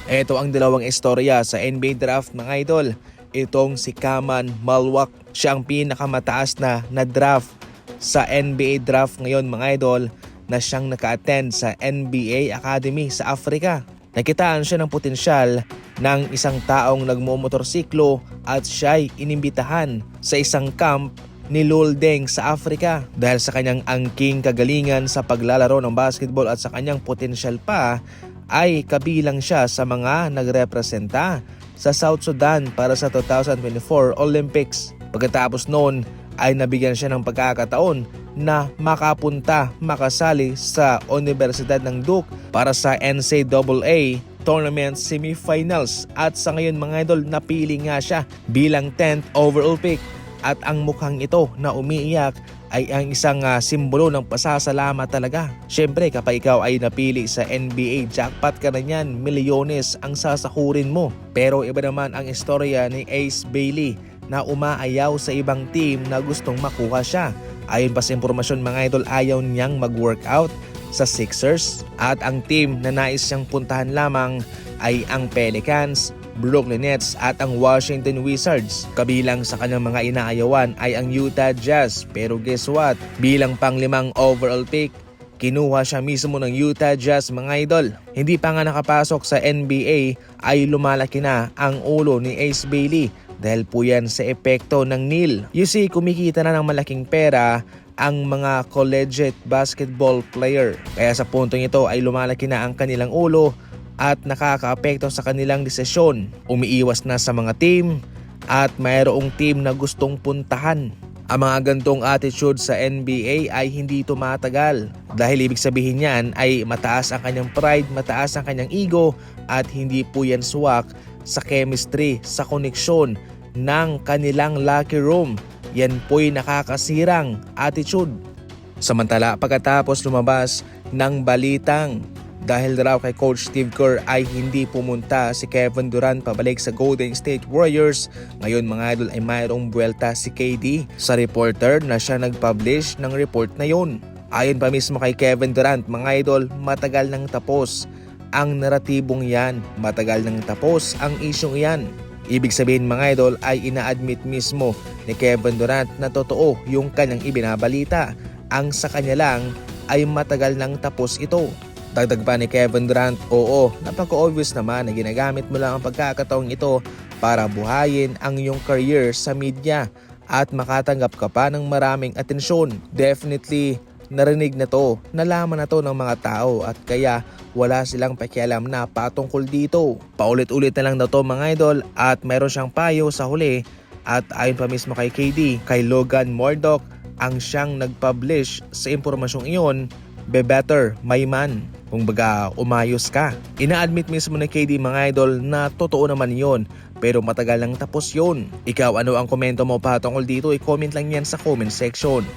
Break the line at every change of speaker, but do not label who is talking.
Ito ang dalawang istorya sa NBA draft mga idol. Itong si Kaman Malwak, siya ang pinakamataas na draft sa NBA draft ngayon mga idol na siyang naka-attend sa NBA Academy sa Africa. Nakitaan siya ng potensyal ng isang taong nagmumotorsiklo at siya'y inimbitahan sa isang camp ni Lul Deng sa Africa dahil sa kanyang angking kagalingan sa paglalaro ng basketball at sa kanyang potensyal pa ay kabilang siya sa mga nagrepresenta sa South Sudan para sa 2024 Olympics. Pagkatapos noon ay nabigyan siya ng pagkakataon na makasali sa Universidad ng Duke para sa NCAA Tournament Semifinals at sa ngayon mga idol napili nga siya bilang 10th overall pick at ang mukhang ito na umiiyak ay ang isang simbolo ng pasasalamat talaga. Siyempre kapag ikaw ay napili sa NBA, jackpot ka na yan, milyones ang sasakurin mo. Pero iba naman ang istorya ni Ace Bailey na umaayaw sa ibang team na gustong makuha siya. Ayon pa sa impormasyon mga idol, ayaw niyang mag-workout sa Sixers at ang team na nais siyang puntahan lamang ay ang Pelicans, Brooklyn Nets at ang Washington Wizards. Kabilang sa kanyang mga inaayawan ay ang Utah Jazz. Pero guess what? Bilang pang-5 overall pick, kinuha siya mismo ng Utah Jazz mga idol. Hindi pa nga nakapasok sa NBA ay lumalaki na ang ulo ni Ace Bailey dahil po yan sa epekto ng NIL. You see, kumikita na ng malaking pera ang mga collegiate basketball player. Kaya sa puntong ito ay lumalaki na ang kanilang ulo at nakakaapekto sa kanilang desisyon. Umiiwas na sa mga team at mayroong team na gustong puntahan. Ang mga gantong attitude sa NBA ay hindi tumatagal dahil ibig sabihin niyan ay mataas ang kanyang pride, mataas ang kanyang ego at hindi po yan swak sa chemistry, sa koneksyon ng kanilang locker room. Yan po'y nakakasirang attitude. Samantala pagkatapos lumabas ng balitang dahil raw kay Coach Steve Kerr ay hindi pumunta si Kevin Durant pabalik sa Golden State Warriors. Ngayon mga idol ay mayroong buwelta si KD sa reporter na siya nag-publish ng report na yun. Ayon pa mismo kay Kevin Durant mga idol, matagal nang tapos ang naratibong yan. Matagal nang tapos ang isyong yan. Ibig sabihin mga idol ay ina-admit mismo ni Kevin Durant na totoo yung kanyang ibinabalita. Ang sa kanya lang ay matagal nang tapos ito. Dagdag pa ni Kevin Durant, oo, napaka-obvious naman na ginagamit mo lang ang pagkakataong ito para buhayin ang iyong career sa media at makatanggap ka pa ng maraming atensyon. Definitely, narinig na to, nalaman na to ng mga tao at kaya wala silang pakialam na patungkol dito. Paulit-ulit na lang na to mga idol at meron siyang payo sa huli at ayon pa mismo kay KD, kay Logan Murdoch ang siyang nag-publish sa impormasyong iyon, be better, my man. Kung baga umayos ka. Ina-admit mismo ni KD mga idol na totoo naman yon, pero matagal lang tapos yon. Ikaw ano ang komento mo patungkol dito? I-comment lang yan sa comment section.